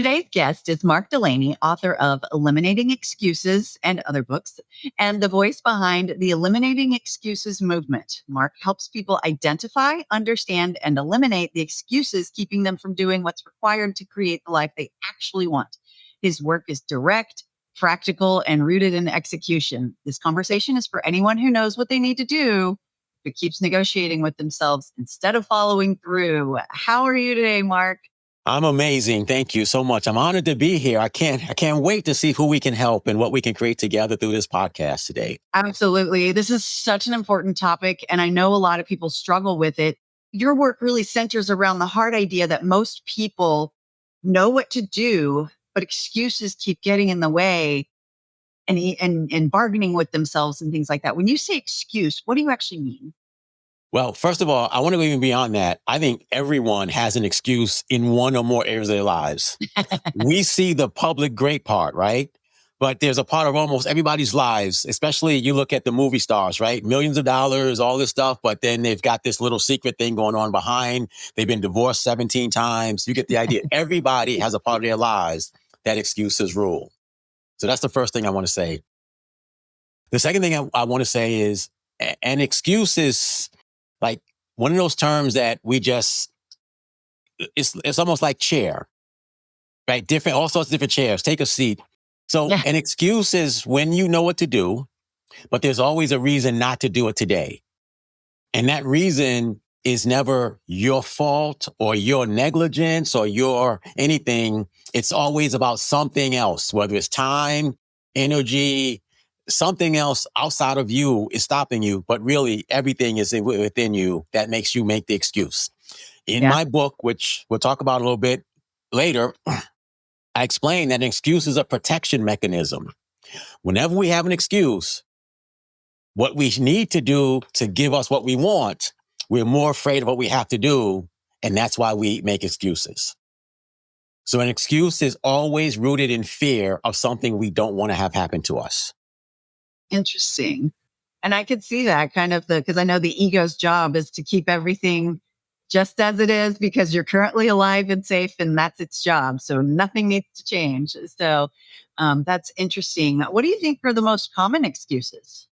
Today's guest is Mark Delaney, author of Eliminating Excuses and other books, and the voice behind the Eliminating Excuses movement. Mark helps people identify, understand, and eliminate the excuses keeping them from doing what's required to create the life they actually want. His work is direct, practical, and rooted in execution. This conversation is for anyone who knows what they need to do, but keeps negotiating with themselves instead of following through. How are you today, Mark? I'm amazing. Thank you so much. I'm honored to be here. I can't wait to see who we can help and what we can create together through this podcast today. Absolutely. This is such an important topic, and I know a lot of people struggle with it. Your work really centers around the hard idea that most people know what to do, but excuses keep getting in the way and bargaining with themselves and things like that. When you say excuse, what do you actually mean? Well, first of all, I want to go even beyond that. I think everyone has an excuse in one or more areas of their lives. We see the public great part, right? But there's a part of almost everybody's lives, especially you look at the movie stars, right? Millions of dollars, all this stuff, but then they've got this little secret thing going on behind. They've been divorced 17 times. You get the idea. Everybody has a part of their lives that excuses rule. So that's the first thing I want to say. The second thing I want to say is an excuse is like one of those terms that it's almost like chair, right? All sorts of different chairs. Take a seat. So Yeah. an excuse is when you know what to do, but there's always a reason not to do it today. And that reason is never your fault or your negligence or your anything. It's always about something else, whether it's time, energy, something else outside of you is stopping you, but really everything is within you that makes you make the excuse. In Yeah. my book, which we'll talk about a little bit later, I explain that an excuse is a protection mechanism. Whenever we have an excuse, what we need to do to give us what we want, we're more afraid of what we have to do, and that's why we make excuses. So an excuse is always rooted in fear of something we don't want to have happen to us. Interesting. And I could see that because I know the ego's job is to keep everything just as it is because you're currently alive and safe, and that's its job. So nothing needs to change. So that's interesting. What do you think are the most common excuses?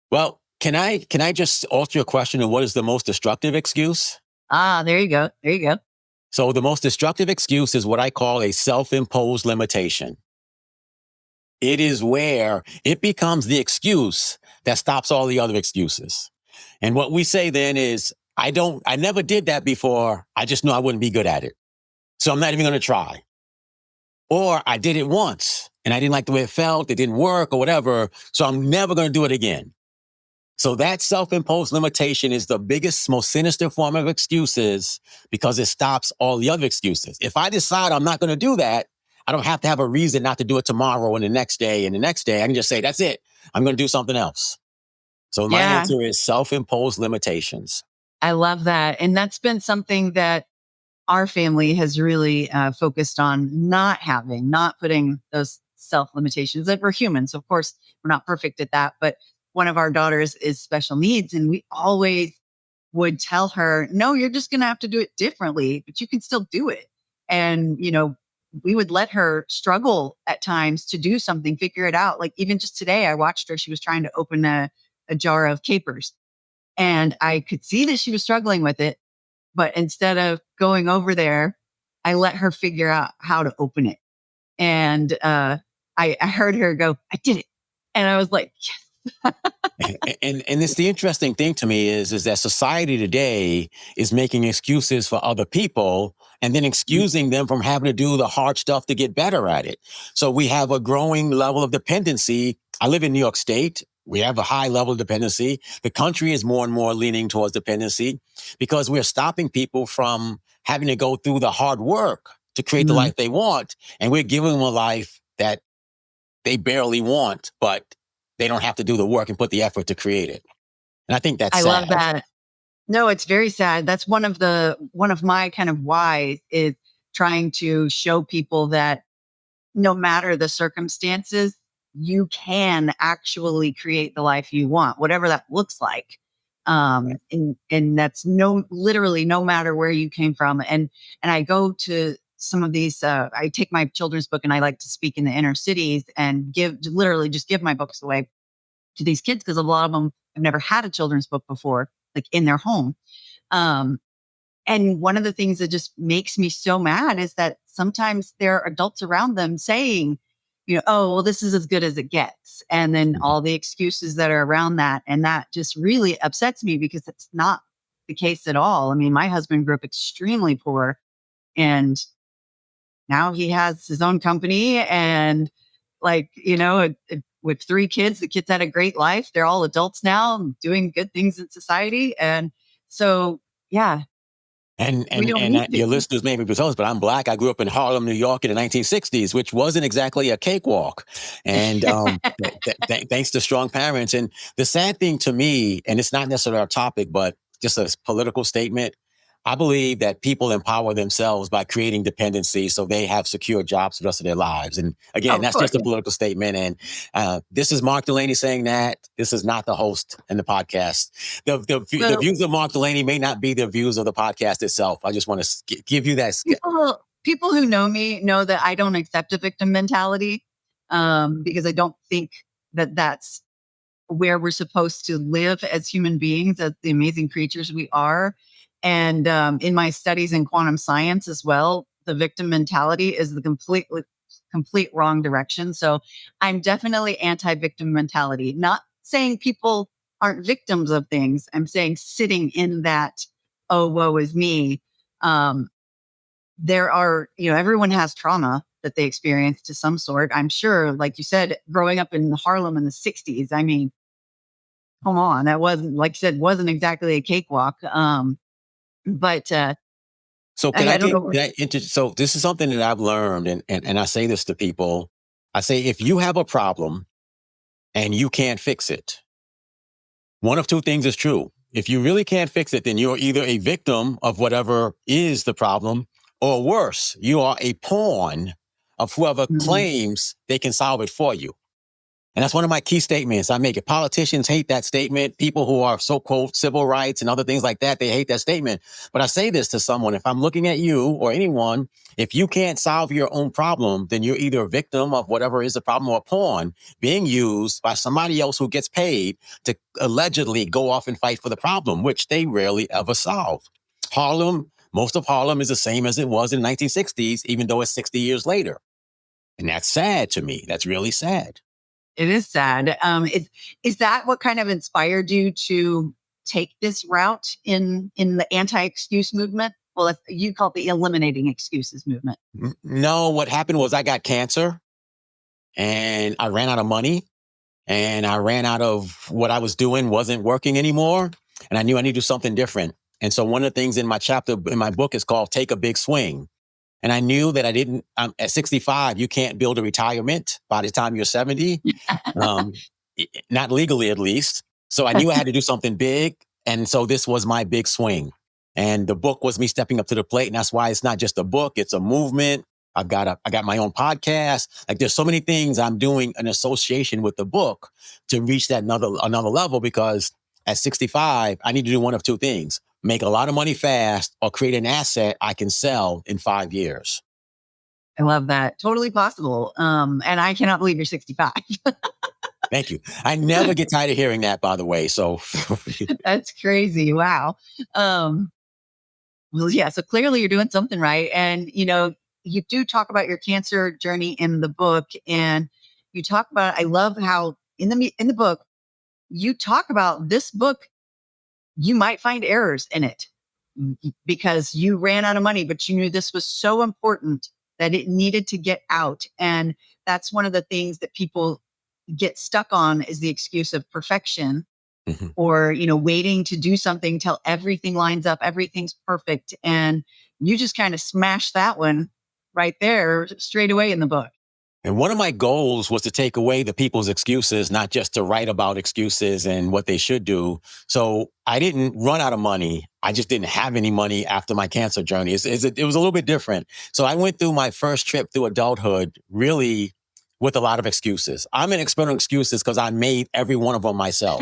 Well, can I just alter your question of what is the most destructive excuse? There you go. There you go. So the most destructive excuse is what I call a self-imposed limitation. It is where it becomes the excuse that stops all the other excuses. And what we say then is, I never did that before. I just knew I wouldn't be good at it. So I'm not even going to try. Or I did it once and I didn't like the way it felt. It didn't work or whatever. So I'm never going to do it again. So that self-imposed limitation is the biggest, most sinister form of excuses because it stops all the other excuses. If I decide I'm not going to do that, I don't have to have a reason not to do it tomorrow and the next day and the next day. I can just say, that's it. I'm going to do something else. So my Yeah, answer is self-imposed limitations. I love that. And that's been something that our family has really focused on not putting those self limitations that we're humans. Of course, we're not perfect at that, but one of our daughters is special needs. And we always would tell her, no, you're just going to have to do it differently, but you can still do it. And, we would let her struggle at times to do something, figure it out. Like even just today, I watched her, she was trying to open a jar of capers and I could see that she was struggling with it. But instead of going over there, I let her figure out how to open it. And I heard her go, I did it. And I was like, yes. And it's the interesting thing to me is that society today is making excuses for other people and then excusing them from having to do the hard stuff to get better at it. So we have a growing level of dependency. I live in New York State. We have a high level of dependency. The country is more and more leaning towards dependency because we're stopping people from having to go through the hard work to create the Mhm. life they want. And we're giving them a life that they barely want, but they don't have to do the work and put the effort to create it. And I think that's I love sad. that. No, it's very sad. That's one of my kind of whys is trying to show people that no matter the circumstances, you can actually create the life you want, whatever that looks like. And that's literally no matter where you came from. And I go to some of these, I take my children's book and I like to speak in the inner cities and literally just give my books away to these kids because a lot of them have never had a children's book before, like in their home. Um, and one of the things that just makes me so mad is that sometimes there are adults around them saying, oh, well, this is as good as it gets. And then all the excuses that are around that. And that just really upsets me because it's not the case at all. I mean, my husband grew up extremely poor and now he has his own company and like, with 3 kids, the kids had a great life. They're all adults now doing good things in society. And so, yeah, And we and don't and need your to. listeners may be jealous, but I'm Black. I grew up in Harlem, New York in the 1960s, which wasn't exactly a cakewalk. And thanks to strong parents. And the sad thing to me, and it's not necessarily our topic, but just a political statement, I believe that people empower themselves by creating dependency so they have secure jobs for the rest of their lives. And Oh, again, of that's course. just a political statement. And this is Mark Delaney saying that. This is not the host in the podcast. The Well, views of Mark Delaney may not be the views of the podcast itself. I just want to give you that. people who know me know that I don't accept a victim mentality because I don't think that that's where we're supposed to live as human beings, as the amazing creatures we are. And in my studies in quantum science as well, the victim mentality is the complete wrong direction. So I'm definitely anti-victim mentality. Not saying people aren't victims of things. I'm saying sitting in that, oh, woe is me. Um, there are, everyone has trauma that they experience to some sort. I'm sure, like you said, growing up in Harlem in the 60s, I mean, come on, that wasn't, like you said, wasn't exactly a cakewalk. But So I don't know. so this is something that I've learned, and I say this to people. I say, if you have a problem and you can't fix it, one of two things is true. If you really can't fix it, then you're either a victim of whatever is the problem, or worse, you are a pawn of whoever Mhm. claims they can solve it for you. And that's one of my key statements I make it. Politicians hate that statement. People who are so-called civil rights and other things like that, they hate that statement. But I say this to someone, if I'm looking at you or anyone, if you can't solve your own problem, then you're either a victim of whatever is the problem or a pawn being used by somebody else who gets paid to allegedly go off and fight for the problem, which they rarely ever solve. Most of Harlem is the same as it was in the 1960s, even though it's 60 years later. And that's sad to me. That's really sad. It is sad. Is that what kind of inspired you to take this route in the anti-excuse movement? Well, you call it the eliminating excuses movement. No, what happened was I got cancer and I ran out of money and I ran out of what I was doing wasn't working anymore. And I knew I needed to do something different. And so one of the things in my chapter in my book is called Take a Big Swing. And I knew that at 65, you can't build a retirement by the time you're 70, um, not legally at least. So I knew I had to do something big. And so this was my big swing. And the book was me stepping up to the plate. And that's why it's not just a book, it's a movement. I got my own podcast. Like there's so many things I'm doing in association with the book to reach that another level, because at 65, I need to do one of two things: make a lot of money fast or create an asset I can sell in 5 years. I love that. Totally possible. And I cannot believe you're 65. Thank you. I never get tired of hearing that, by the way. So That's crazy. Wow. Um, well, yeah. So clearly you're doing something right. And, you do talk about your cancer journey in the book. And you talk about, I love how in the book, you talk about this book, you might find errors in it because you ran out of money, but you knew this was so important that it needed to get out. And that's one of the things that people get stuck on is the excuse of perfection Mhm. or, waiting to do something till everything lines up, everything's perfect. And you just kind of smash that one right there straight away in the book. And one of my goals was to take away the people's excuses, not just to write about excuses and what they should do. So I didn't run out of money. I just didn't have any money after my cancer journey. It was a little bit different. So I went through my first trip through adulthood really with a lot of excuses. I'm an expert on excuses because I made every one of them myself.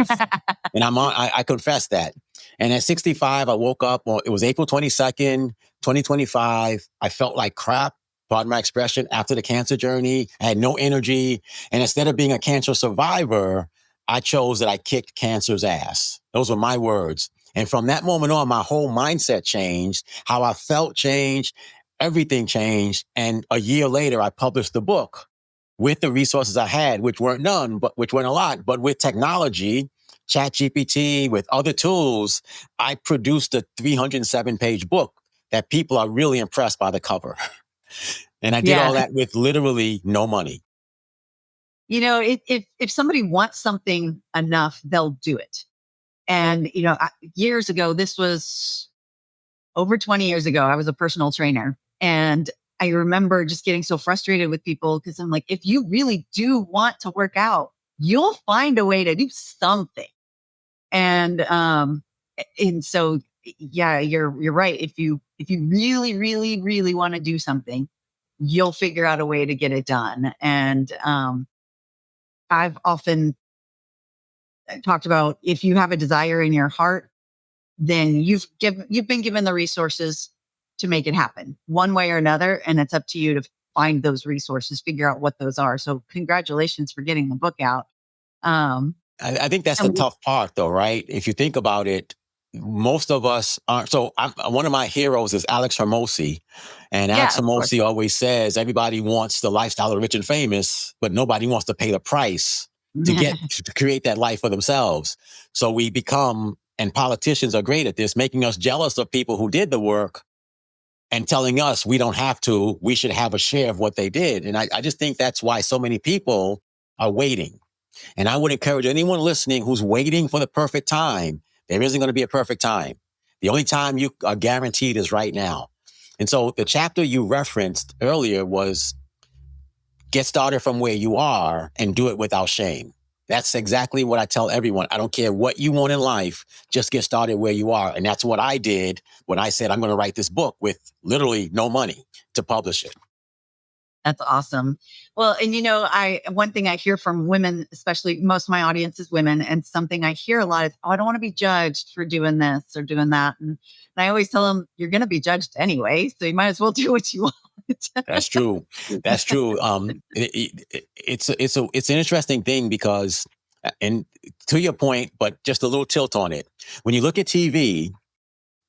And I confess that. And at 65, I woke up, well, it was April 22nd, 2025, I felt like crap, pardon my expression, after the cancer journey. I had no energy. And instead of being a cancer survivor, I chose that I kicked cancer's ass. Those were my words. And from that moment on, my whole mindset changed, how I felt changed, everything changed. And a year later, I published the book with the resources I had, which weren't none, but which weren't a lot, but with technology, ChatGPT, with other tools, I produced a 307-page book that people are really impressed by the cover. And I did all Yeah. that with literally no money. If somebody wants something enough, they'll do it. And, years ago, this was over 20 years ago, I was a personal trainer. And I remember just getting so frustrated with people because I'm like, if you really do want to work out, you'll find a way to do something. And so yeah, you're right. If you really, really, really want to do something, you'll figure out a way to get it done. And I've often talked about, if you have a desire in your heart, then you've been given the resources to make it happen one way or another, and it's up to you to find those resources, figure out what those are. So congratulations for getting the book out. um I think that's the and tough part, though, right? If you think about it, most of us aren't. So, one of my heroes is Alex Hermosi. And yeah, Alex of course. Hermosi always says everybody wants the lifestyle of the rich and famous, but nobody wants to pay the price to create that life for themselves. So we become, and politicians are great at this, making us jealous of people who did the work and telling us we don't have to, we should have a share of what they did. And I just think that's why so many people are waiting. And I would encourage anyone listening who's waiting for the perfect time. There isn't going to be a perfect time. The only time you are guaranteed is right now. And so the chapter you referenced earlier was get started from where you are and do it without shame. That's exactly what I tell everyone. I don't care what you want in life, just get started where you are. And that's what I did when I said I'm going to write this book with literally no money to publish it. That's awesome. Well, and I one thing I hear from women, especially most of my audience is women, and something I hear a lot is, "Oh, I don't want to be judged for doing this or doing that." And I always tell them, "You're going to be judged anyway, so you might as well do what you want." That's true. That's true. It's an interesting thing because, and to your point, but just a little tilt on it. When you look at TV,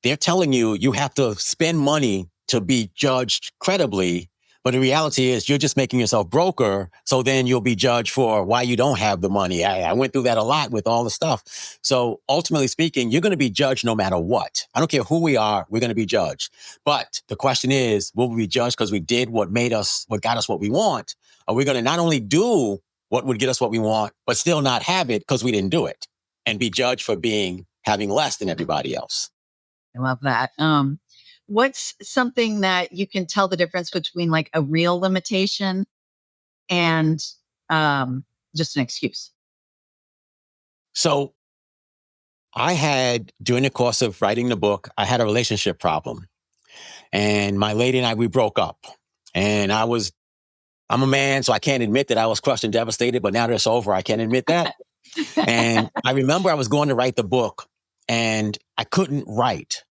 they're telling you you have to spend money to be judged credibly. But the reality is you're just making yourself broker. So then you'll be judged for why you don't have the money. I went through that a lot with all the stuff. So ultimately speaking, you're going to be judged no matter what. I don't care who we are. We're going to be judged. But the question is, will we be judged because we did what got us what we want? Are we going to not only do what would get us what we want, but still not have it because we didn't do it and be judged for having less than everybody else? I love that. What's something that you can tell the difference between like a real limitation and just an excuse? So during the course of writing the book, I had a relationship problem. And my lady and we broke up. And I'm a man, so I can't admit that I was crushed and devastated, but now that it's over, I can't admit that. And I remember I was going to write the book and I couldn't write.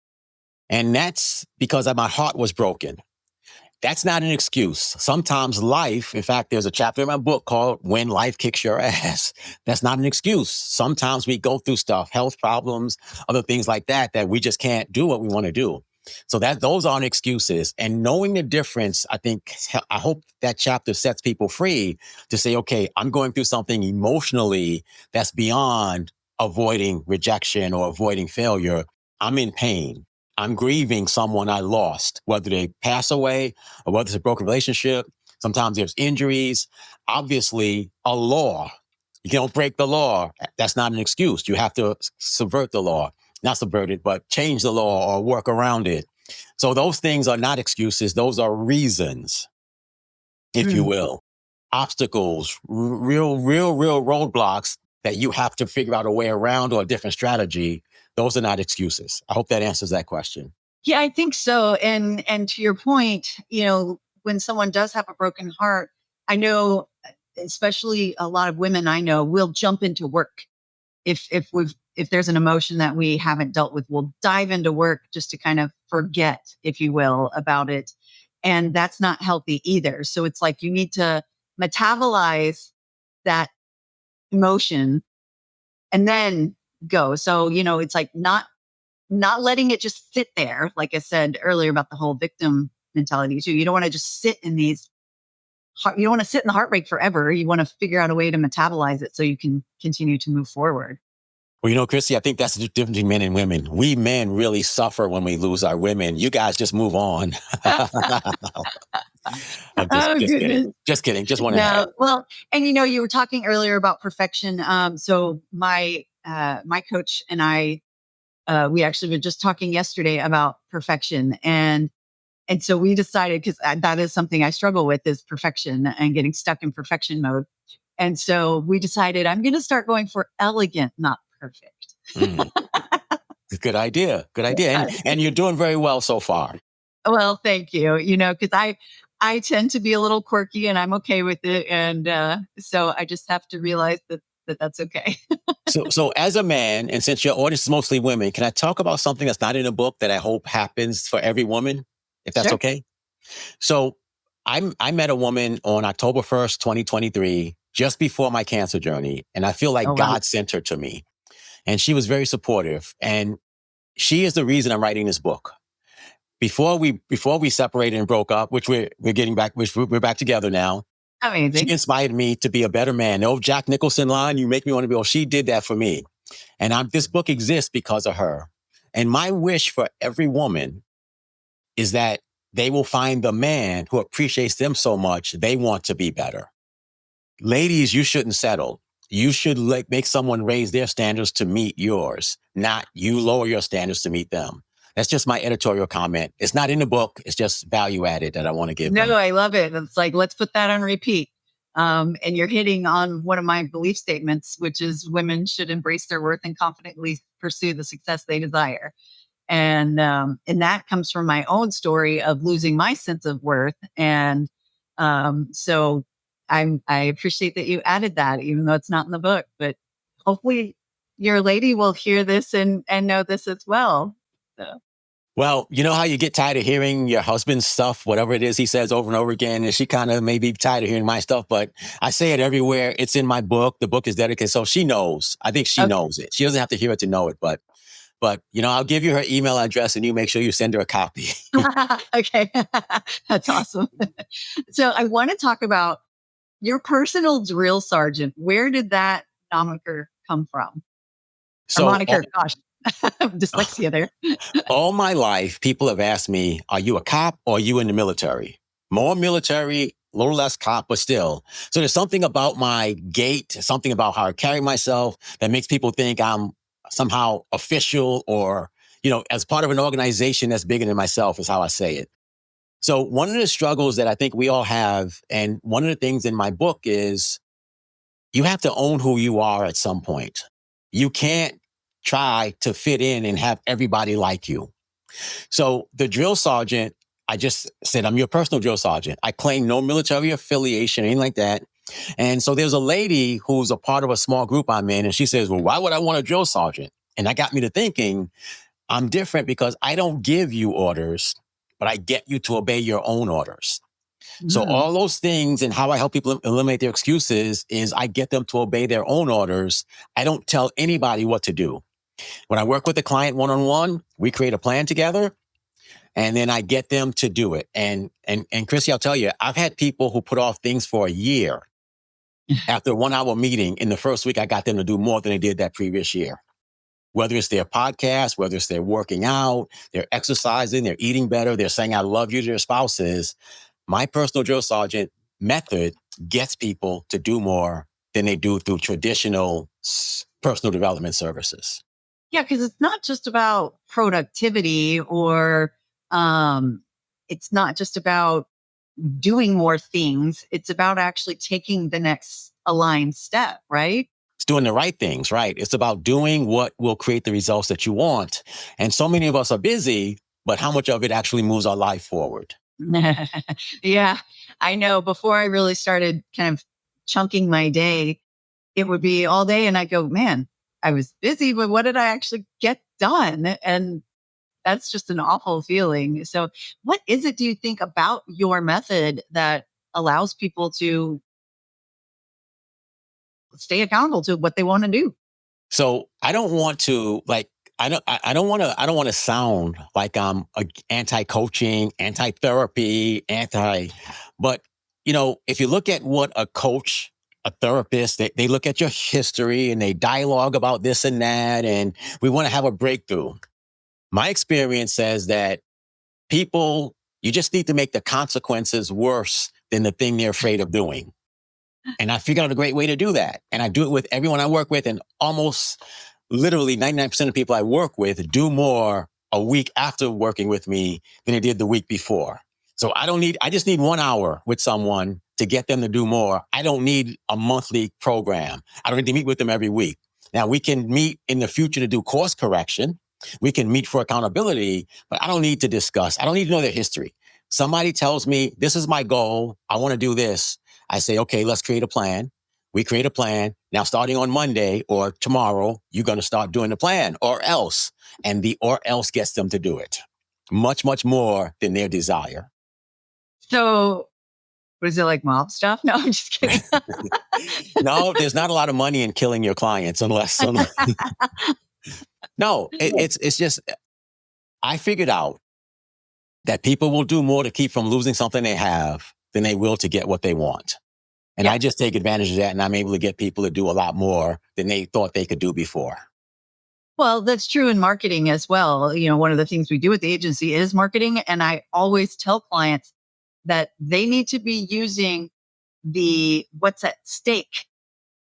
And that's because my heart was broken. That's not an excuse. Sometimes life, in fact, there's a chapter in my book called When Life Kicks Your Ass. That's not an excuse. Sometimes we go through stuff, health problems, other things like that we just can't do what we want to do. So those aren't excuses. And knowing the difference, I hope that chapter sets people free to say, okay, I'm going through something emotionally that's beyond avoiding rejection or avoiding failure. I'm in pain. I'm grieving someone I lost, whether they pass away or whether it's a broken relationship. Sometimes there's injuries. Obviously, a law. You don't break the law. That's not an excuse. You have to subvert the law. Not subvert it, but change the law or work around it. So those things are not excuses. Those are reasons, if you Mm. will. Obstacles, real roadblocks that you have to figure out a way around or a different strategy. Those are not excuses. I hope that answers that question. Yeah, I think so. And to your point, when someone does have a broken heart, I know, especially a lot of women I know will jump into work if we've if there's an emotion that we haven't dealt with, we'll dive into work just to kind of forget, if you will, about it. And that's not healthy either. So it's like you need to metabolize that emotion and then go. So, it's like not letting it just sit there. Like I said earlier about the whole victim mentality too. You don't want to just sit in these you don't want to sit in the heartbreak forever. You want to figure out a way to metabolize it so you can continue to move forward. Well, Chrissy, I think that's the difference between men and women. We men really suffer when we lose our women. You guys just move on. I'm Oh just kidding. goodness. Just kidding. Just want to add. No, well, and you were talking earlier about perfection. So my coach and I, we actually were just talking yesterday about perfection, and so we decided, because that is something I struggle with, is perfection and getting stuck in perfection mode. And so we decided I'm going to start going for elegant, not perfect. Mm, good idea. Good idea. And you're doing very well so far. Well, thank you. Because I tend to be a little quirky, and I'm okay with it, and so I just have to realize that's okay. So as a man, and since your audience is mostly women, can I talk about something that's not in a book that I hope happens for every woman, if that's Sure. okay? So I met a woman on October 1st, 2023, just before my cancer journey. And I feel like Oh wow. God sent her to me. And she was very supportive. And she is the reason I'm writing this book. Before we separated and broke up, which we're getting back, which we're back together now. She Amazing. inspired me to be a better man. The old Jack Nicholson line, "You make me want to be." Well, she did that for me. And this book exists because of her. And my wish for every woman is that they will find the man who appreciates them so much, they want to be better. Ladies, you shouldn't settle. You should make someone raise their standards to meet yours, not you lower your standards to meet them. That's just my editorial comment. It's not in the book. It's just value added that I want to give No, them. I love it. It's like, let's put that on repeat. And you're hitting on one of my belief statements, which is women should embrace their worth and confidently pursue the success they desire. And that comes from my own story of losing my sense of worth. And so I appreciate that you added that, even though it's not in the book. But hopefully, your lady will hear this and know this as well. So. Well, you know how you get tired of hearing your husband's stuff, whatever it is he says over and over again, and she kind of may be tired of hearing my stuff, but I say it everywhere. It's in my book. The book is dedicated. So she knows. I think she Okay. knows it. She doesn't have to hear it to know it, but I'll give you her email address and you make sure you send her a copy. Okay. That's awesome. So I want to talk about your personal drill sergeant. Where did that moniker come from? Or So moniker, gosh, dyslexia there. all my life, people have asked me, are you a cop or are you in the military? More military, a little less cop, but still. So there's something about my gait, something about how I carry myself that makes people think I'm somehow official or, as part of an organization that's bigger than myself is how I say it. So one of the struggles that I think we all have, and one of the things in my book is you have to own who you are at some point. You can't try to fit in and have everybody like you. So the drill sergeant, I just said, I'm your personal drill sergeant. I claim no military affiliation, anything like that. And so there's a lady who's a part of a small group I'm in, and she says, well, why would I want a drill sergeant? And that got me to thinking, I'm different because I don't give you orders, but I get you to obey your own orders. So Mm. all those things and how I help people eliminate their excuses is I get them to obey their own orders. I don't tell anybody what to do. When I work with a client one-on-one, we create a plan together and then I get them to do it. And Chrissy, I'll tell you, I've had people who put off things for a year. After a 1-hour meeting in the first week, I got them to do more than they did that previous year. Whether it's their podcast, whether it's their working out, they're exercising, they're eating better, they're saying, I love you to their spouses. My personal drill sergeant method gets people to do more than they do through traditional personal development services. Yeah, because it's not just about productivity or um, it's not just about doing more things. It's about actually taking the next aligned step, right? It's doing the right things, right? It's about doing what will create the results that you want. And so many of us are busy, but how much of it actually moves our life forward? Yeah, I know. Before I really started kind of chunking my day, it would be all day, and I go, man, I was busy, but what did I actually get done? And that's just an awful feeling. So, what is it do you think about your method that allows people to stay accountable to what they want to do? So I don't want to like I don't want to sound like I'm anti-coaching, anti-therapy, but if you look at what a coach, a therapist, they look at your history and they dialogue about this and that, and we want to have a breakthrough. My experience says that people, you just need to make the consequences worse than the thing they're afraid of doing. And I figured out a great way to do that. And I do it with everyone I work with. And almost literally 99% of people I work with do more a week after working with me than they did the week before. So I just need 1 hour with someone to get them to do more. I don't need a monthly program. I don't need to meet with them every week. Now we can meet in the future to do course correction. We can meet for accountability, but I don't need to discuss. I don't need to know their history. Somebody tells me, this is my goal. I want to do this. I say, okay, let's create a plan. We create a plan. Now, starting on Monday or tomorrow, you're going to start doing the plan or else. And the or else gets them to do it much, much more than their desire. So, what is it like mob stuff? No, I'm just kidding. No, there's not a lot of money in killing your clients unless no, it's just, I figured out that people will do more to keep from losing something they have than they will to get what they want. And I just take advantage of that, and I'm able to get people to do a lot more than they thought they could do before. Well, that's true in marketing as well. One of the things we do at the agency is marketing. And I always tell clients that they need to be using the what's at stake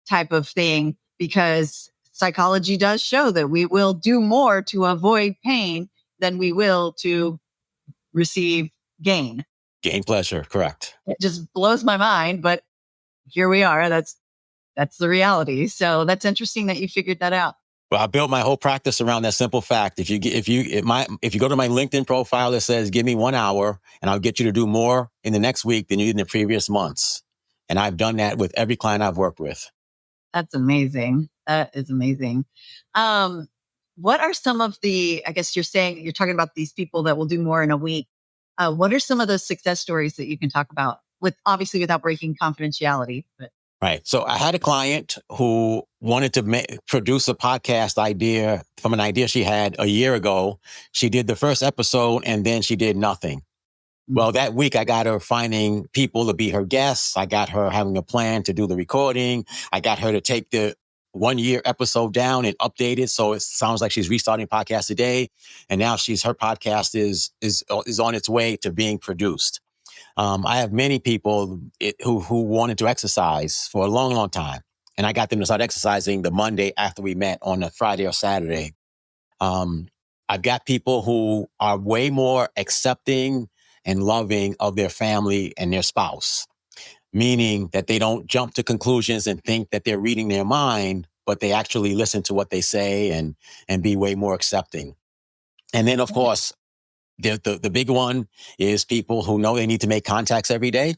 type of thing, because psychology does show that we will do more to avoid pain than we will to receive gain. Gain pleasure, correct. It just blows my mind, but here we are. That's the reality. So that's interesting that you figured that out. Well, I built my whole practice around that simple fact. If you go to my LinkedIn profile that says, give me 1 hour and I'll get you to do more in the next week than you did in the previous months. And I've done that with every client I've worked with. That's amazing. That is amazing. What are some of I guess you're talking about these people that will do more in a week. What are some of those success stories that you can talk about obviously without breaking confidentiality? But Right. So I had a client who wanted to produce a podcast idea from an idea she had a year ago. She did the first episode and then she did nothing. Well, that week I got her finding people to be her guests. I got her having a plan to do the recording. I got her to take the 1 year episode down and update it. So it sounds like she's restarting podcast today. And now her podcast is on its way to being produced. I have many people who wanted to exercise for a long, long time. And I got them to start exercising the Monday after we met on a Friday or Saturday. I've got people who are way more accepting and loving of their family and their spouse, meaning that they don't jump to conclusions and think that they're reading their mind, but they actually listen to what they say and be way more accepting. And then, of course, the big one is people who know they need to make contacts every day,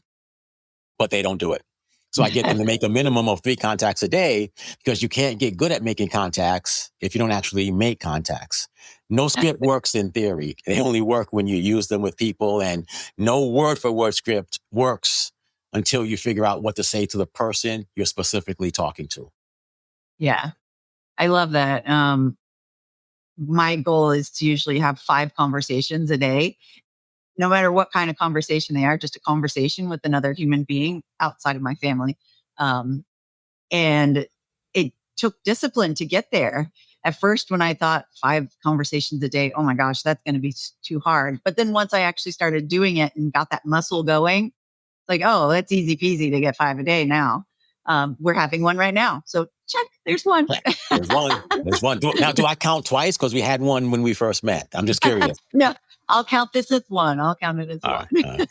but they don't do it. So I get them to make a minimum of 3 contacts a day, because you can't get good at making contacts if you don't actually make contacts. No script works in theory. They only work when you use them with people, and no word for word script works until you figure out what to say to the person you're specifically talking to. yeah, I love that. My goal is to usually have 5 conversations a day, no matter what kind of conversation they are, just a conversation with another human being outside of my family. Um, and it took discipline to get there. At first, when I thought 5 conversations a day, oh my gosh, that's going to be too hard. But then once I actually started doing it and got that muscle going, like, oh, that's easy peasy to get 5 a day now. We're having one right now. So check, there's one. There's one. There's one. Now, do I count twice? Because we had one when we first met. I'm just curious. No, I'll count this as one. I'll count it as All one.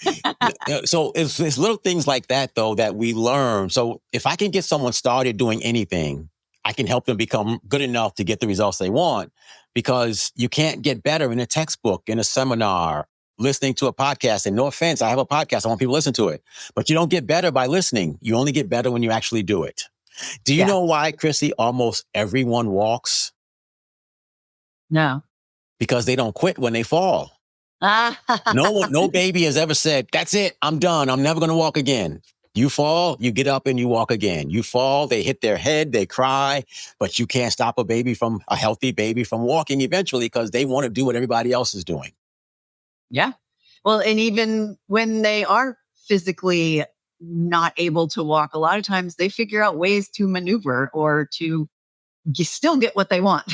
right, So it's little things like that, though, that we learn. So if I can get someone started doing anything, I can help them become good enough to get the results they want, because you can't get better in a textbook, in a seminar, listening to a podcast. And no offense, I have a podcast. I want people to listen to it. But you don't get better by listening. You only get better when you actually do it. Do you Yeah. know why, Chrissy, almost everyone walks? No. Because they don't quit when they fall. No one, no baby has ever said, that's it, I'm done, I'm never going to walk again. You fall, you get up and you walk again. You fall, they hit their head, they cry, but you can't stop a healthy baby from walking eventually because they want to do what everybody else is doing. Yeah. Well, and even when they are physically not able to walk, a lot of times they figure out ways to maneuver or to still get what they want.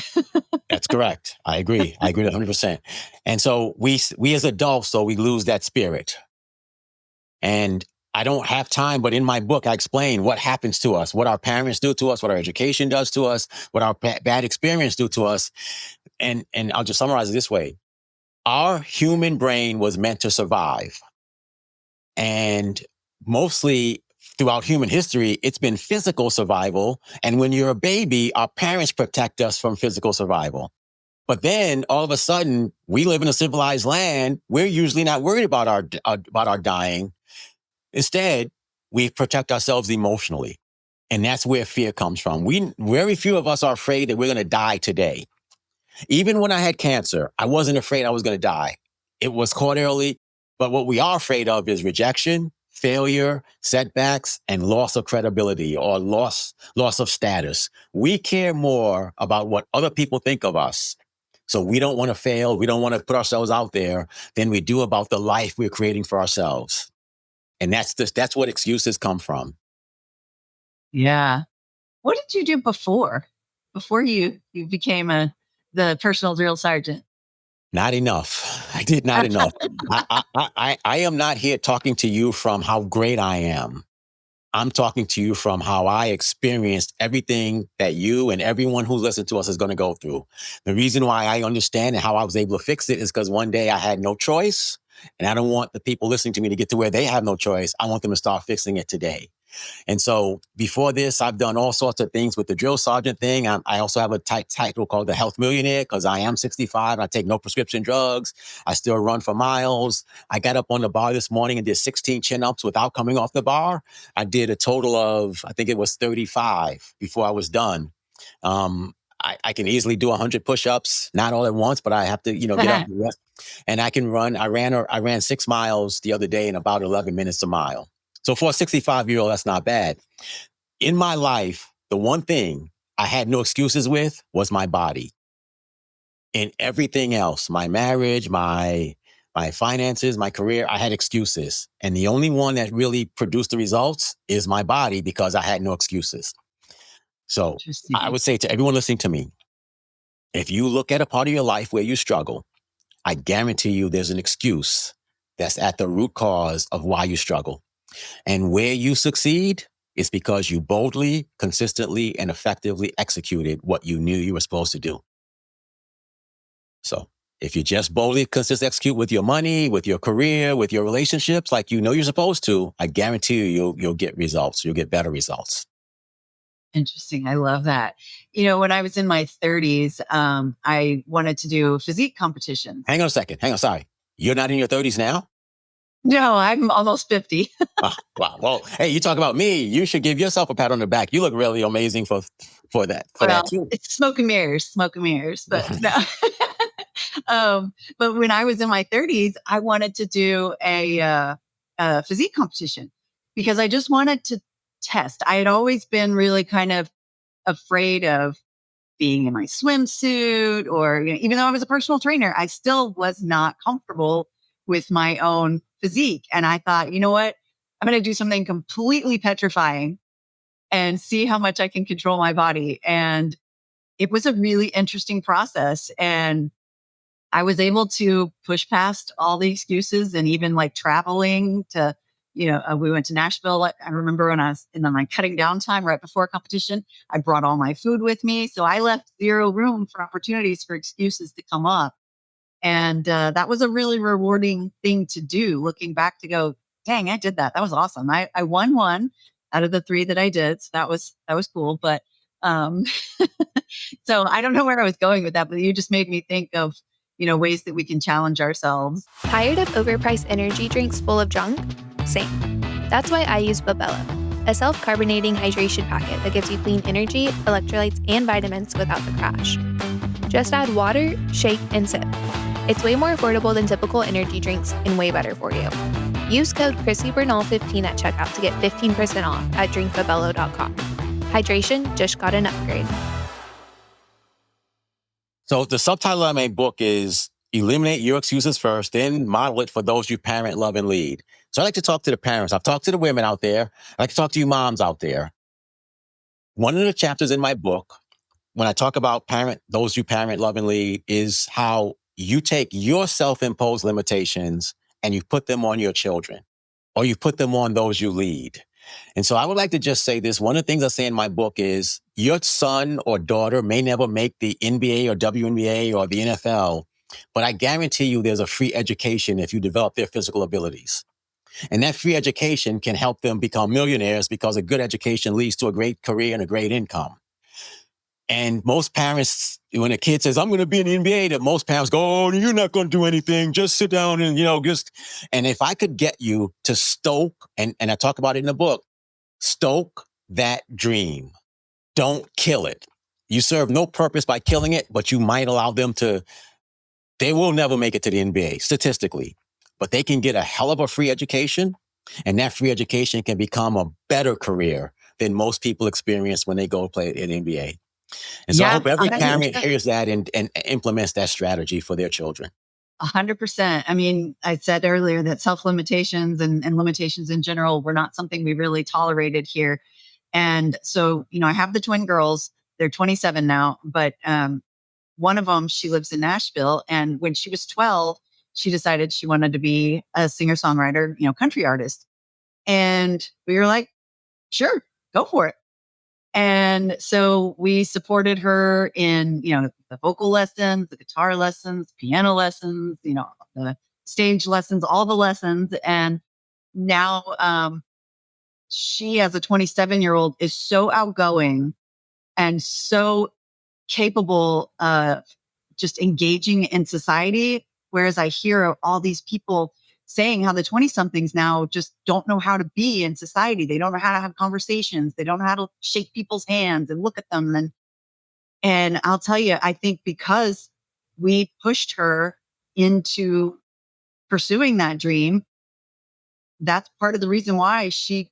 That's correct. I agree. I agree 100%. And so we as adults, so we lose that spirit. And I don't have time, but in my book, I explain what happens to us, what our parents do to us, what our education does to us, what our bad experience do to us. And I'll just summarize it this way. Our human brain was meant to survive. And mostly throughout human history, it's been physical survival. And when you're a baby, our parents protect us from physical survival. But then all of a sudden, we live in a civilized land. We're usually not worried about our dying. Instead, we protect ourselves emotionally. And that's where fear comes from. Very few of us are afraid that we're going to die today. Even when I had cancer, I wasn't afraid I was going to die. It was caught early. But what we are afraid of is rejection, failure, setbacks, and loss of credibility or loss of status. We care more about what other people think of us. So we don't want to fail. We don't want to put ourselves out there than we do about the life we're creating for ourselves. And that's what excuses come from. Yeah. What did you do before you became the personal drill sergeant? Not enough. I did not enough. I am not here talking to you from how great I am. I'm talking to you from how I experienced everything that you and everyone who listened to us is going to go through. The reason why I understand and how I was able to fix it is because one day I had no choice. And I don't want the people listening to me to get to where they have no choice. I want them to start fixing it today. And so before this, I've done all sorts of things with the drill sergeant thing. I also have a title called the Health Millionaire because I am 65. I take no prescription drugs. I still run for miles. I got up on the bar this morning and did 16 chin-ups without coming off the bar. I did a total of, I think it was 35 before I was done. I can easily do 100 push-ups, not all at once, but I have to, get up and rest. And I can run. I ran 6 miles the other day in about 11 minutes a mile. So for a 65-year-old, that's not bad. In my life, the one thing I had no excuses with was my body. In everything else, my marriage, my finances, my career, I had excuses. And the only one that really produced the results is my body because I had no excuses. So I Interesting. would say to everyone listening to me, if you look at a part of your life where you struggle, I guarantee you there's an excuse that's at the root cause of why you struggle. And where you succeed is because you boldly, consistently, and effectively executed what you knew you were supposed to do. So if you just boldly, consistently execute with your money, with your career, with your relationships, like you know you're supposed to, I guarantee you'll get results. You'll get better results. Interesting. I love that. When I was in my 30s, I wanted to do physique competitions. Hang on a second. Hang on. Sorry. You're not in your 30s now? No, I'm almost 50. Oh, wow. Well, hey, you talk about me. You should give yourself a pat on the back. You look really amazing for that Well, too. it's smoke and mirrors, but no. But when I was in my 30s, I wanted to do a physique competition because I just wanted to test. I had always been really kind of afraid of being in my swimsuit, or even though I was a personal trainer, I still was not comfortable with my own physique. And I thought, you know what? I'm going to do something completely petrifying and see how much I can control my body. And it was a really interesting process. And I was able to push past all the excuses and even like traveling to, we went to Nashville. I remember when I was in my cutting down time right before a competition, I brought all my food with me. So I left zero room for opportunities for excuses to come up. And that was a really rewarding thing to do, looking back to go, dang, I did that. That was awesome. I won one out of the three that I did. So that was cool. But um, so I don't know where I was going with that, but you just made me think of, ways that we can challenge ourselves. Tired of overpriced energy drinks full of junk? Same. That's why I use Bobello. a self-carbonating hydration packet that gives you clean energy, electrolytes, and vitamins without the crash. Just add water, shake, and sip. It's way more affordable than typical energy drinks and way better for you. Use code ChrissyBernal15 at checkout to get 15% off at drinkfabello.com. Hydration just got an upgrade. So the subtitle of my book is Eliminate Your Excuses First, then Model It for Those You Parent, Love, and Lead. So I like to talk to the parents. I've talked to the women out there. I like to talk to you moms out there. One of the chapters in my book, when I talk about those you parent, love, and lead, is how you take your self-imposed limitations and you put them on your children, or you put them on those you lead. And so I would like to just say this. One of the things I say in my book is your son or daughter may never make the NBA or WNBA or the NFL, but I guarantee you there's a free education if you develop their physical abilities. And that free education can help them become millionaires because a good education leads to a great career and a great income. And most parents, when a kid says, I'm going to be in the NBA, that most parents go, oh, you're not going to do anything. Just sit down and, and if I could get you to stoke, and I talk about it in the book, stoke that dream. Don't kill it. You serve no purpose by killing it, but you might allow them they will never make it to the NBA statistically, but they can get a hell of a free education. And that free education can become a better career than most people experience when they go play in the NBA. And so I hope every parent hears that and implements that strategy for their children. 100%. I mean, I said earlier that self-limitations and limitations in general were not something we really tolerated here. And so, I have the twin girls. They're 27 now, but one of them, she lives in Nashville. And when she was 12, she decided she wanted to be a singer-songwriter, country artist. And we were like, sure, go for it. And so we supported her in, the vocal lessons, the guitar lessons, piano lessons, the stage lessons, all the lessons. And now she, as a 27-year-old, is so outgoing and so capable of just engaging in society. Whereas I hear all these people saying how the 20 somethings now just don't know how to be in society. They don't know how to have conversations. They don't know how to shake people's hands and look at them. And I'll tell you, I think because we pushed her into pursuing that dream, that's part of the reason why she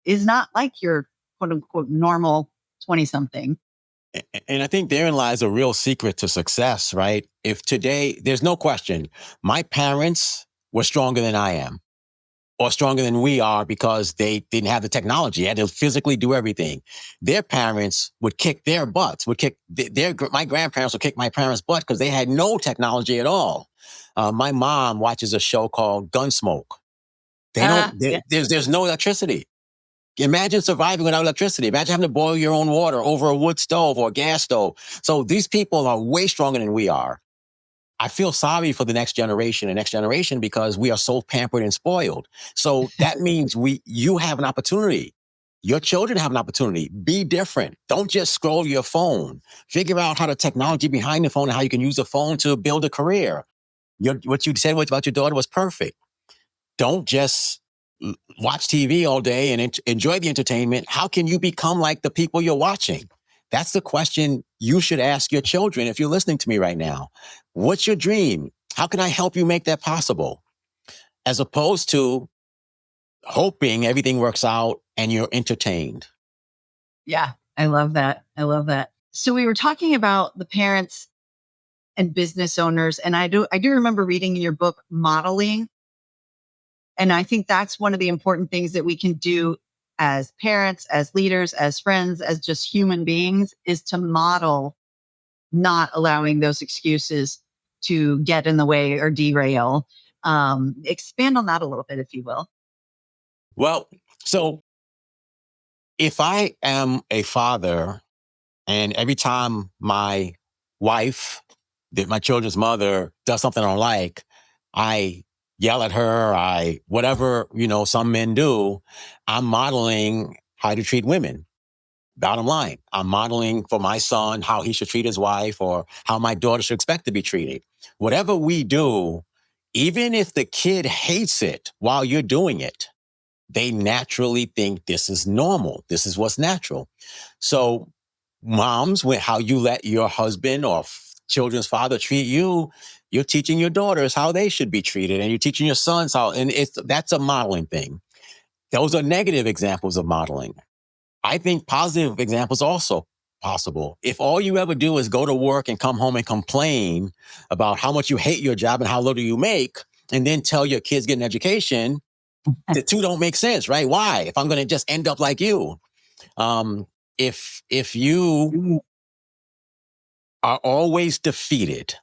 is not like your quote unquote normal 20 something. And I think therein lies a real secret to success, right? If today, there's no question, my parents were stronger than I am, or stronger than we are, because they didn't have the technology. They had to physically do everything. Their parents would kick their butts, my grandparents would kick my parents' butt because they had no technology at all. My mom watches a show called Gunsmoke. There's no electricity. Imagine surviving without electricity. Imagine having to boil your own water over a wood stove or a gas stove. So these people are way stronger than we are. I feel sorry for the next generation because we are so pampered and spoiled. So that means you have an opportunity. Your children have an opportunity. Be different. Don't just scroll your phone. Figure out how the technology behind the phone and how you can use the phone to build a career. What you said about your daughter was perfect. Don't just watch TV all day and enjoy the entertainment. How can you become like the people you're watching? That's the question you should ask your children if you're listening to me right now. What's your dream? How can I help you make that possible? As opposed to hoping everything works out and you're entertained. Yeah, I love that. So we were talking about the parents and business owners, and I do remember reading in your book modeling. And I think that's one of the important things that we can do as parents, as leaders, as friends, as just human beings, is to model not allowing those excuses to get in the way or derail. Expand on that a little bit, if you will. Well, so if I am a father and every time my wife, my children's mother, does something I don't like, I yell at her, whatever, some men do, I'm modeling how to treat women. Bottom line, I'm modeling for my son how he should treat his wife or how my daughter should expect to be treated. Whatever we do, even if the kid hates it while you're doing it, they naturally think this is normal. This is what's natural. So moms, how you let your husband or children's father treat you, you're teaching your daughters how they should be treated, and you're teaching your sons how, and that's a modeling thing. Those are negative examples of modeling. I think positive examples also possible. If all you ever do is go to work and come home and complain about how much you hate your job and how little you make, and then tell your kids get an education, the two don't make sense, right? Why? If I'm going to just end up like you, if you are always defeated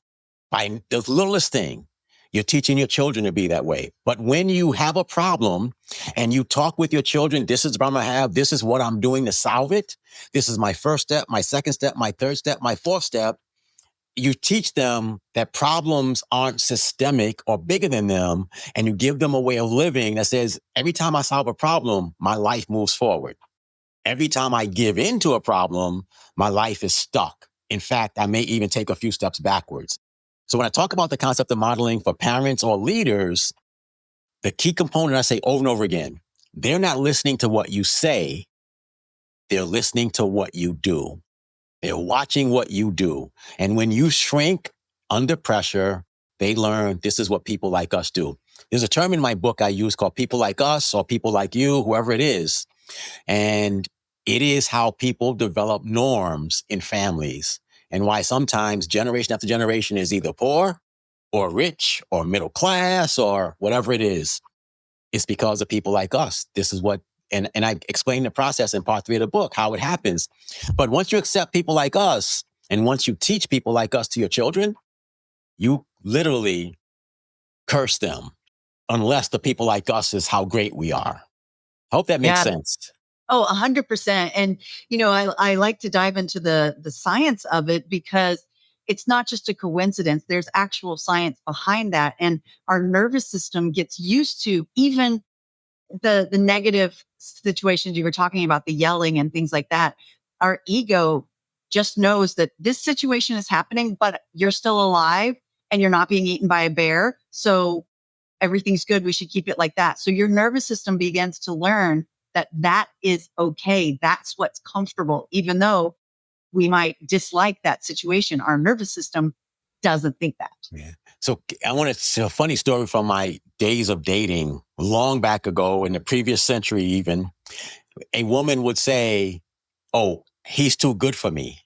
by the littlest thing, you're teaching your children to be that way. But when you have a problem and you talk with your children, this is what I'm going to have, this is what I'm doing to solve it. This is my first step, my second step, my third step, my fourth step. You teach them that problems aren't systemic or bigger than them. And you give them a way of living that says, every time I solve a problem, my life moves forward. Every time I give into a problem, my life is stuck. In fact, I may even take a few steps backwards. So when I talk about the concept of modeling for parents or leaders, the key component I say over and over again, they're not listening to what you say. They're listening to what you do. They're watching what you do. And when you shrink under pressure, they learn this is what people like us do. There's a term in my book I use called people like us or people like you, whoever it is. And it is how people develop norms in families and why sometimes generation after generation is either poor or rich or middle class or whatever it is. It's because of people like us. This is what, and I explain the process in part 3 of the book, how it happens. But once you accept people like us, and once you teach people like us to your children, you literally curse them unless the people like us is how great we are. I hope that makes sense. Oh, 100%. And, I like to dive into the science of it because it's not just a coincidence. There's actual science behind that. And our nervous system gets used to even the negative situations you were talking about, the yelling and things like that. Our ego just knows that this situation is happening, but you're still alive and you're not being eaten by a bear. So everything's good. We should keep it like that. So your nervous system begins to learn that is okay. That's what's comfortable. Even though we might dislike that situation, our nervous system doesn't think that. Yeah. So I want to tell a funny story from my days of dating long back ago in the previous century, even. A woman would say, "Oh, he's too good for me."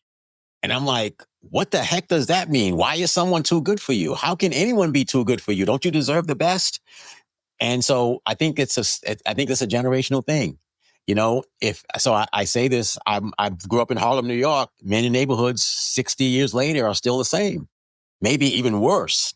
And I'm like, what the heck does that mean? Why is someone too good for you? How can anyone be too good for you? Don't you deserve the best? And so I think it's a generational thing. I say this, I grew up in Harlem, New York. Many neighborhoods 60 years later are still the same, maybe even worse.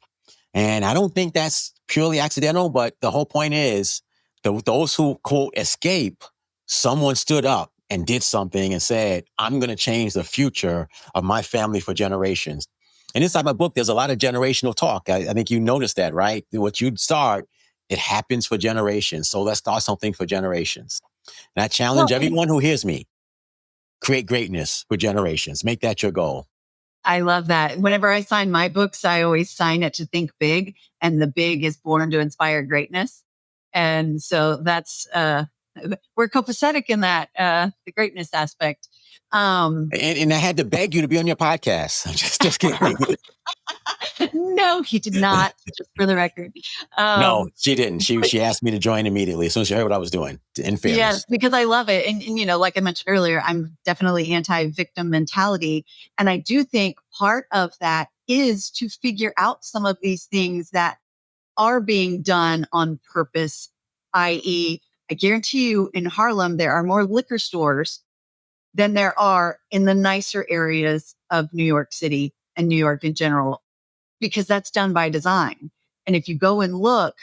And I don't think that's purely accidental, but the whole point is those who quote escape, someone stood up and did something and said, I'm going to change the future of my family for generations. And inside my book, there's a lot of generational talk. I think you noticed that, right? What you start, it happens for generations. So let's start something for generations. And I challenge everyone who hears me, create greatness for generations. Make that your goal. I love that. Whenever I sign my books, I always sign it to think big, and the big is born to inspire greatness. And so that's, we're copacetic in that, the greatness aspect. And I had to beg you to be on your podcast. Just kidding. No, he did not, just for the record. No, she didn't. She asked me to join immediately as soon as she heard what I was doing, in fairness. Yes, because I love it. And, like I mentioned earlier, I'm definitely anti-victim mentality. And I do think part of that is to figure out some of these things that are being done on purpose, i.e., I guarantee you in Harlem, there are more liquor stores than there are in the nicer areas of New York City and New York in general, because that's done by design. And if you go and look,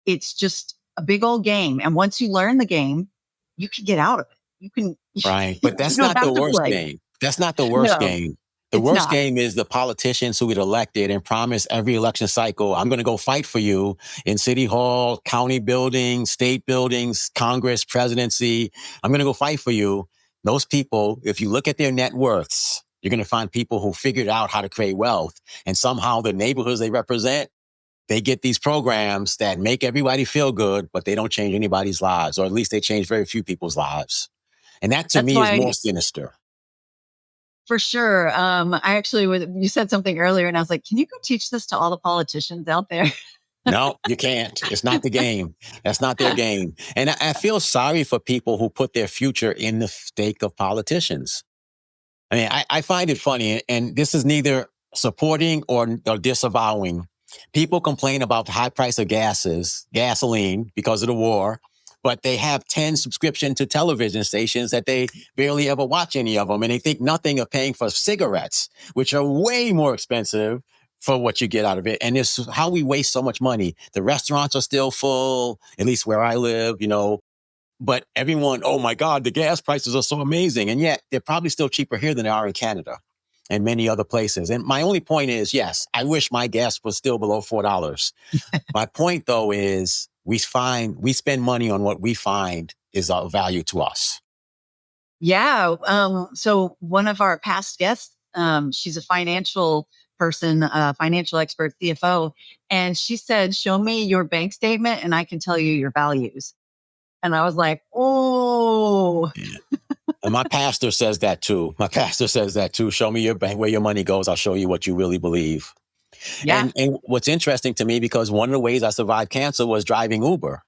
it's just a big old game. And once you learn the game, you can get out of it. You can, right. But that's you don't not have the to worst play. game. That's not the worst No, game. The it's worst not. game is the politicians who get elected and promise every election cycle, I'm going to go fight for you in city hall, county buildings, state buildings, Congress, presidency. I'm going to go fight for you. Those people, if you look at their net worths, you're going to find people who figured out how to create wealth. And somehow the neighborhoods they represent, they get these programs that make everybody feel good, but they don't change anybody's lives, or at least they change very few people's lives. And that to That's me is why, more sinister. for sure. I actually you said something earlier, and I was like, can you go teach this to all the politicians out there? No, you can't. It's not the game. That's not their game. And I feel sorry for people who put their future in the stake of politicians. I mean, I find it funny, and this is neither supporting or disavowing. People complain about the high price of gasoline because of the war, but they have 10 subscription to television stations that they barely ever watch any of them. And they think nothing of paying for cigarettes, which are way more expensive for what you get out of it. And it's how we waste so much money. The restaurants are still full, at least where I live, but everyone, oh my God, the gas prices are so amazing. And yet they're probably still cheaper here than they are in Canada and many other places. And my only point is, yes, I wish my gas was still below $4. My point though is we spend money on what we find is of value to us. Yeah. So one of our past guests, she's a financial person, financial expert, CFO, and she said, "Show me your bank statement, and I can tell you your values." And I was like, "Oh, Yeah. And my pastor says that too. Show me your bank, where your money goes. I'll show you what you really believe. yeah, And what's interesting to me, because one of the ways I survived cancer was driving Uber.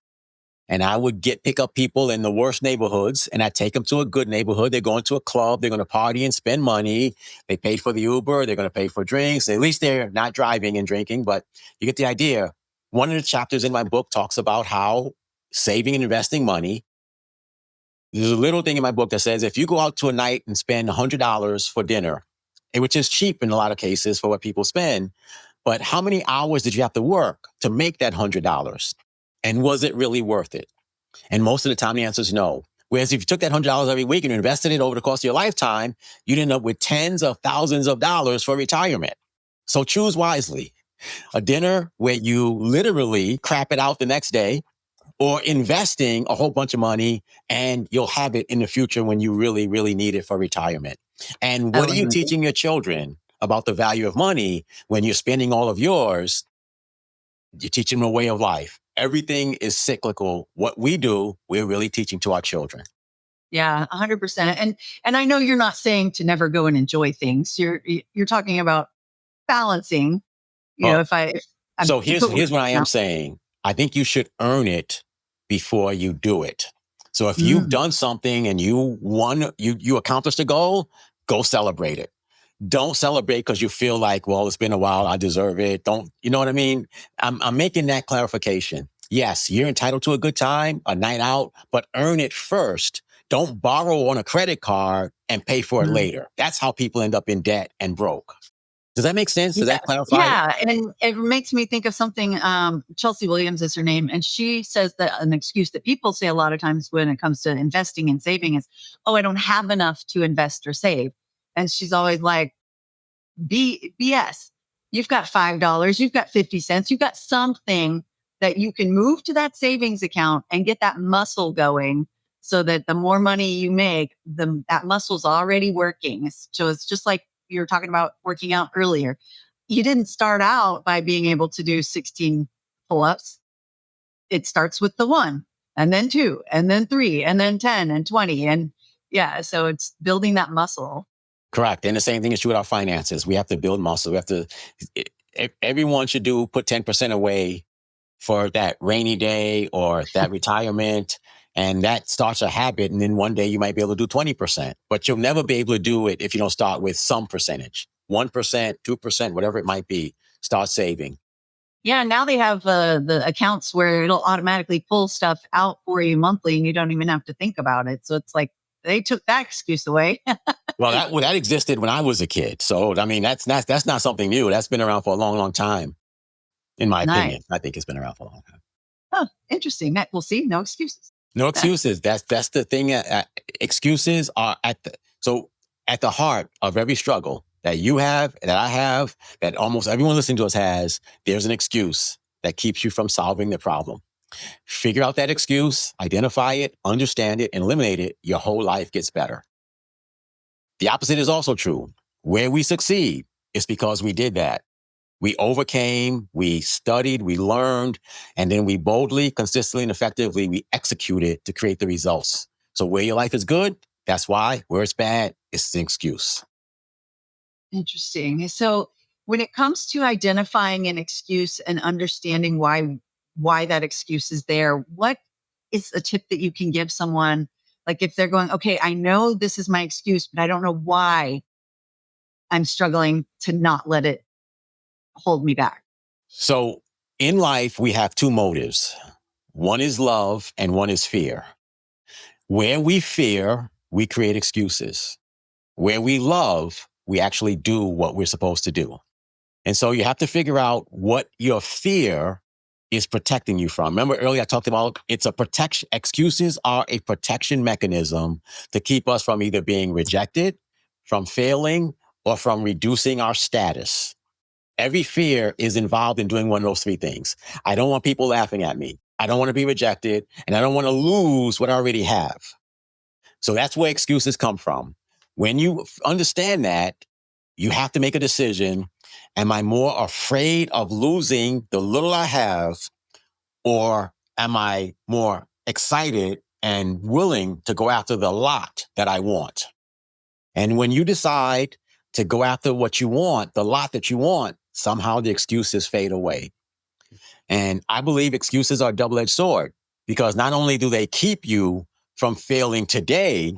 And I would pick up people in the worst neighborhoods, and I'd take them to a good neighborhood. They're going to a club. They're going to party and spend money. They paid for the Uber. They're going to pay for drinks. At least they're not driving and drinking, but you get the idea. One of the chapters in my book talks about how saving and investing money. There's a little thing in my book that says, if you go out to a night and spend $100 for dinner, which is cheap in a lot of cases for what people spend, but how many hours did you have to work to make that $100? And was it really worth it? And most of the time, the answer is no. Whereas if you took that $100 every week and invested it over the course of your lifetime, you'd end up with tens of thousands of dollars for retirement. So choose wisely. A dinner where you literally crap it out the next day, or investing a whole bunch of money and you'll have it in the future when you really, really need it for retirement. And what are you element. teaching your children about the value of money when you're spending all of yours? You're teaching them a way of life. Everything is cyclical. What we do, we're really teaching to our children. Yeah, 100%. And I know you're not saying to never go and enjoy things. You're talking about balancing. Oh, If I'm so here's what I am saying. I think you should earn it before you do it. So if you've Mm, done something and you won, you accomplished a goal, go celebrate it. Don't celebrate because you feel like, well, it's been a while, I deserve it. Don't, you know what I mean? I'm making that clarification. Yes, you're entitled to a good time, a night out, but earn it first. Don't borrow on a credit card and pay for it mm. later. That's how people end up in debt and broke. Does that make sense? Does Yeah, that clarify it? yeah, and it makes me think of something. Chelsea Williams is her name, and she says that an excuse that people say a lot of times when it comes to investing and saving is, "Oh, I don't have enough to invest or save," and she's always like, BS. You've got $5, you've got 50 cents, you've got something that you can move to that savings account and get that muscle going so that the more money you make, that muscle's already working. So it's just like you were talking about working out earlier. You didn't start out by being able to do 16 pull-ups. It starts with the one, and then two, and then three, and then 10 and 20. And yeah, so it's building that muscle. Correct. And the same thing is true with our finances. We have to build muscle. Everyone should put 10% away for that rainy day or that retirement. And that starts a habit. And then one day you might be able to do 20%, but you'll never be able to do it if you don't start with some percentage, 1%, 2%, whatever it might be. Start saving. Yeah, now they have the accounts where it'll automatically pull stuff out for you monthly, and you don't even have to think about it. So it's like they took that excuse away. Well, that existed when I was a kid. So, I mean, that's not something new. That's been around for a long, long time, in my Nice. opinion. I think it's been around for a long time. Oh, interesting. We'll see. No excuses. No excuses. That's the thing. Excuses are at the heart of every struggle that you have, that I have, that almost everyone listening to us has. There's an excuse that keeps you from solving the problem. Figure out that excuse, identify it, understand it, and eliminate it. Your whole life gets better. The opposite is also true. Where we succeed is because we did that. We overcame, we studied, we learned, and then we boldly, consistently, and effectively, we executed to create the results. So where your life is good, that's why. Where it's bad, it's an excuse. Interesting. So when it comes to identifying an excuse and understanding why that excuse is there, what is a tip that you can give someone? Like if they're going, okay, I know this is my excuse, but I don't know why I'm struggling to not let it hold me back. So in life, we have two motives. One is love and one is fear. Where we fear, we create excuses. Where we love, we actually do what we're supposed to do. And so you have to figure out what your fear is protecting you from. Remember earlier I talked about it's a protection. Excuses are a protection mechanism to keep us from either being rejected, from failing, or from reducing our status. Every fear is involved in doing one of those three things. I don't want people laughing at me. I don't want to be rejected, and I don't want to lose what I already have. So that's where excuses come from. When you understand that, you have to make a decision. Am I more afraid of losing the little I have, or am I more excited and willing to go after the lot that I want? And when you decide to go after what you want, the lot that you want, somehow the excuses fade away. And I believe excuses are a double-edged sword because not only do they keep you from failing today,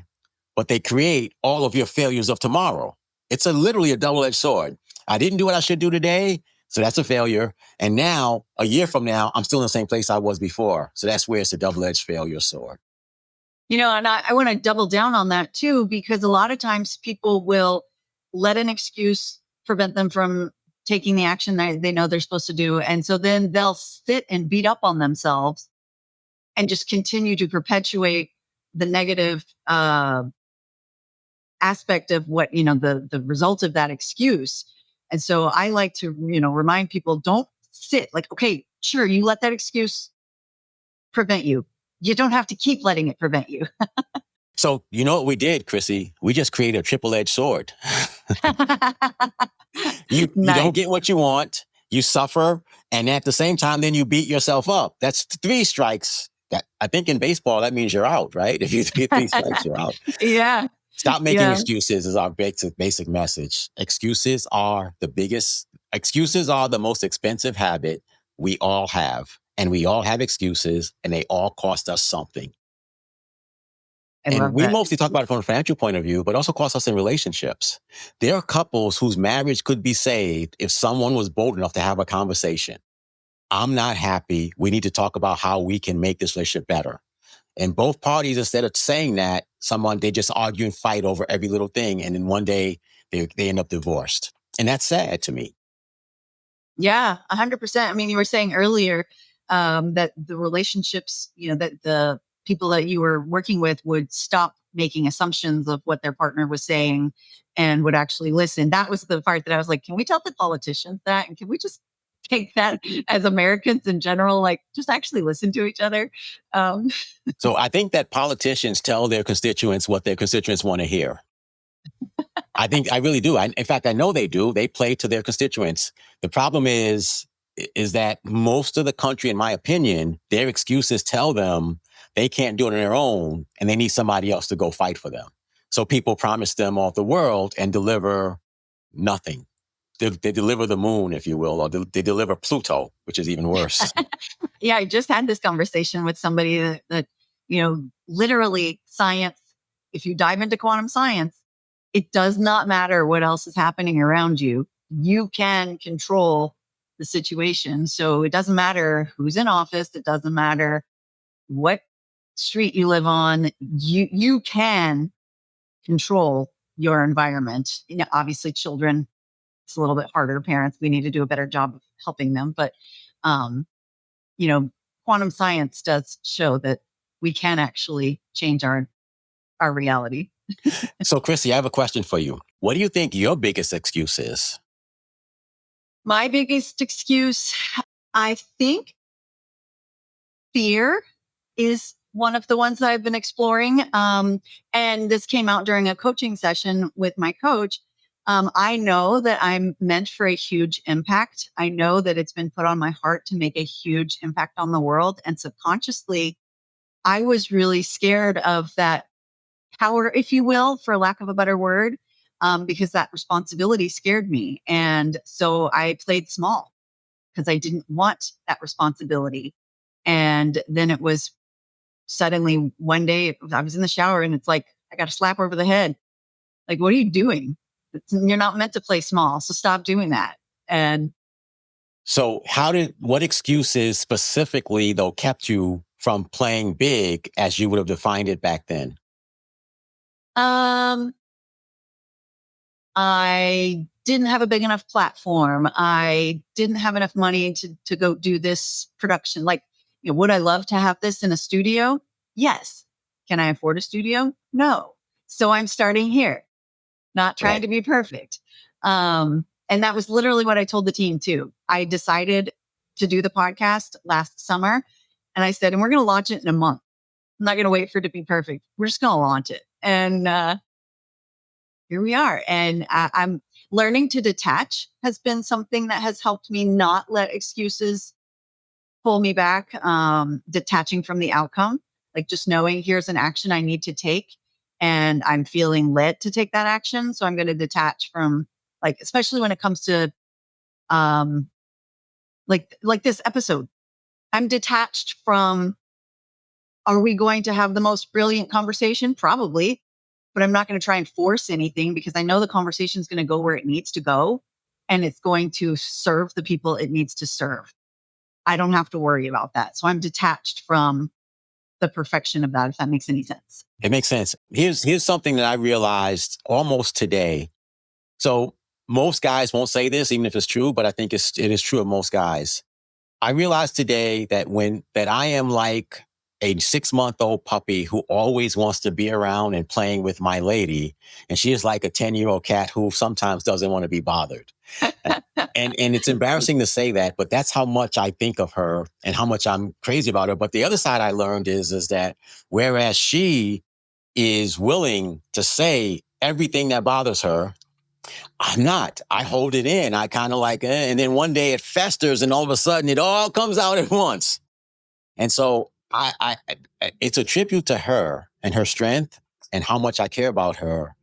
but they create all of your failures of tomorrow. It's literally a double-edged sword. I didn't do what I should do today, so that's a failure. And now, a year from now, I'm still in the same place I was before. So that's where it's a double-edged failure sword. And I want to double down on that too, because a lot of times people will let an excuse prevent them from taking the action that they know they're supposed to do. And so then they'll sit and beat up on themselves and just continue to perpetuate the negative aspect of what, the result of that excuse. And so I like to, remind people, don't sit like, okay, sure, you let that excuse prevent you. You don't have to keep letting it prevent you. So you know what we did, Chrissy? We just created a triple-edged sword. You don't Nice. get what you want, you suffer, and at the same time, then you beat yourself up. That's three strikes. That I think in baseball, that means you're out, right? If you get three strikes, you're out. Yeah. Stop making Yeah. excuses is our basic message. Excuses are the most expensive habit we all have. And we all have excuses and they all cost us something. I And love we that. mostly talk about it from a financial point of view, but also cost us in relationships. There are couples whose marriage could be saved if someone was bold enough to have a conversation. I'm not happy. We need to talk about how we can make this relationship better. And both parties, instead of saying that, they just argue and fight over every little thing. And then one day they end up divorced. And that's sad to me. Yeah, 100%. I mean, you were saying earlier that the relationships, that the people that you were working with would stop making assumptions of what their partner was saying and would actually listen. That was the part that I was like, can we tell the politicians that? And can we just take that as Americans in general, like just actually listen to each other? Um, So I think that politicians tell their constituents what their constituents want to hear. I really do. In fact, I know they do. They play to their constituents. The problem is that most of the country, in my opinion, their excuses tell them they can't do it on their own and they need somebody else to go fight for them. So people promise them all the world and deliver nothing. They deliver the moon, if you will, or they deliver Pluto, which is even worse. Yeah, I just had this conversation with somebody that literally science, if you dive into quantum science, it does not matter what else is happening around you. You can control the situation. So it doesn't matter who's in office. It doesn't matter what street you live on. You can control your environment. Obviously children, it's a little bit harder. Parents, we need to do a better job of helping them. But um, quantum science does show that we can actually change our reality. So, Chrissy, I have a question for you. What do you think your biggest excuse is? My biggest excuse, I think fear is one of the ones that I've been exploring. And this came out during a coaching session with my coach. I know that I'm meant for a huge impact. I know that it's been put on my heart to make a huge impact on the world. And subconsciously, I was really scared of that power, if you will, for lack of a better word, because that responsibility scared me. And so I played small because I didn't want that responsibility. And then it was suddenly one day I was in the shower and it's like, I got a slap over the head. Like, what are you doing? You're not meant to play small. So stop doing that. And So what excuses specifically though kept you from playing big as you would have defined it back then? um, I didn't have a big enough platform. I didn't have enough money to go do this production. Like, would I love to have this in a studio? Yes. Can I afford a studio? No. So I'm starting here, not trying Right. to be perfect. And that was literally what I told the team too. I decided to do the podcast last summer, and I said, and we're going to launch it in a month. I'm not going to wait for it to be perfect. We're just going to launch it. And here we are. And I'm learning to detach has been something that has helped me not let excuses pull me back, detaching from the outcome, like just knowing here's an action I need to take and I'm feeling led to take that action. So I'm going to detach from, like, especially when it comes to um like this episode. I'm detached from, are we going to have the most brilliant conversation? Probably, but I'm not going to try and force anything because I know the conversation is going to go where it needs to go and it's going to serve the people it needs to serve. I don't have to worry about that. So I'm detached from the perfection of that, if that makes any sense. It makes sense. Here's something that I realized almost today. So most guys won't say this, even if it's true, but I think it is true of most guys. I realized today that I am like a 6-month-old puppy who always wants to be around and playing with my lady. And she is like a 10-year-old cat who sometimes doesn't want to be bothered. And it's embarrassing to say that, but that's how much I think of her and how much I'm crazy about her. But the other side I learned is that whereas she is willing to say everything that bothers her, I'm not. I hold it in. I kind of like, and then one day it festers and all of a sudden it all comes out at once. And so it's a tribute to her and her strength and how much I care about her.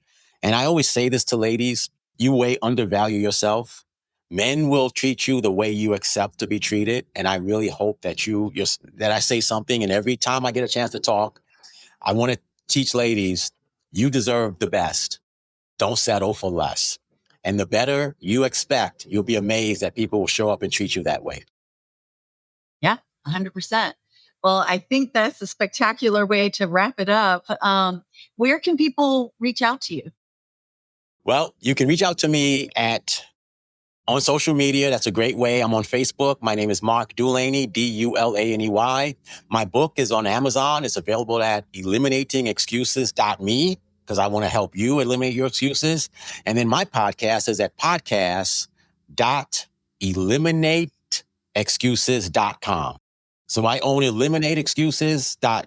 And I always say this to ladies, you way undervalue yourself. Men will treat you the way you accept to be treated. And I really hope that that I say something. And every time I get a chance to talk, I want to teach ladies, you deserve the best. Don't settle for less. And the better you expect, you'll be amazed that people will show up and treat you that way. Yeah, 100%. Well, I think that's a spectacular way to wrap it up. Where can people reach out to you? Well, you can reach out to me on social media. That's a great way. I'm on Facebook. My name is Mark Dulaney, Dulaney. My book is on Amazon. It's available at eliminatingexcuses.me because I want to help you eliminate your excuses. And then my podcast is at podcast.eliminateexcuses.com. So I own eliminateexcuses.com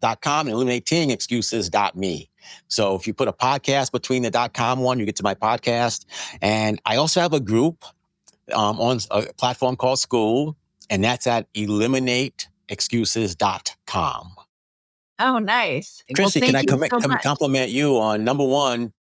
and eliminatingexcuses.me. So if you put a podcast between the .com one, you get to my podcast. And I also have a group on a platform called School, and that's at eliminateexcuses.com. Oh, nice. Well, Chrissy, can thank I you so much. compliment you on number one,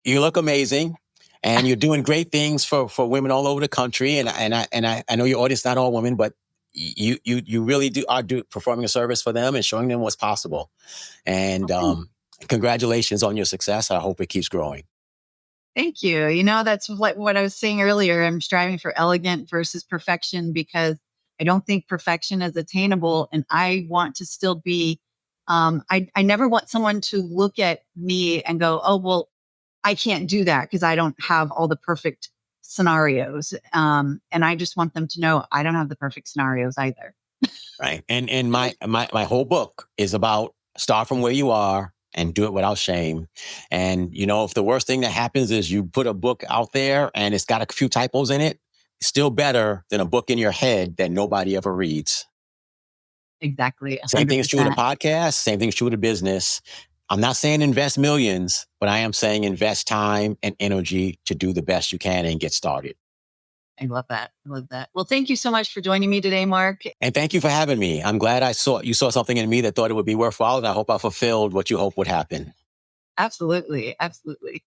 you look amazing. And you're doing great things for women all over the country. And I know your audience not all women, but you really are performing a service for them and showing them what's possible. And congratulations on your success. I hope it keeps growing. Thank you. That's what I was saying earlier. I'm striving for elegant versus perfection because I don't think perfection is attainable. And I want to still be, I never want someone to look at me and go, oh, well, I can't do that because I don't have all the perfect scenarios. And I just want them to know I don't have the perfect scenarios either. Right. And my whole book is about start from where you are and do it without shame. And, if the worst thing that happens is you put a book out there and it's got a few typos in it, it's still better than a book in your head that nobody ever reads. Exactly. Same thing is true with a 100%. podcast. Same thing is true with a business. I'm not saying invest millions, but I am saying invest time and energy to do the best you can and get started. I love that. I love that. Well, thank you so much for joining me today, Mark. And thank you for having me. I'm glad you saw something in me that thought it would be worthwhile. And I hope I fulfilled what you hope would happen. Absolutely. Absolutely.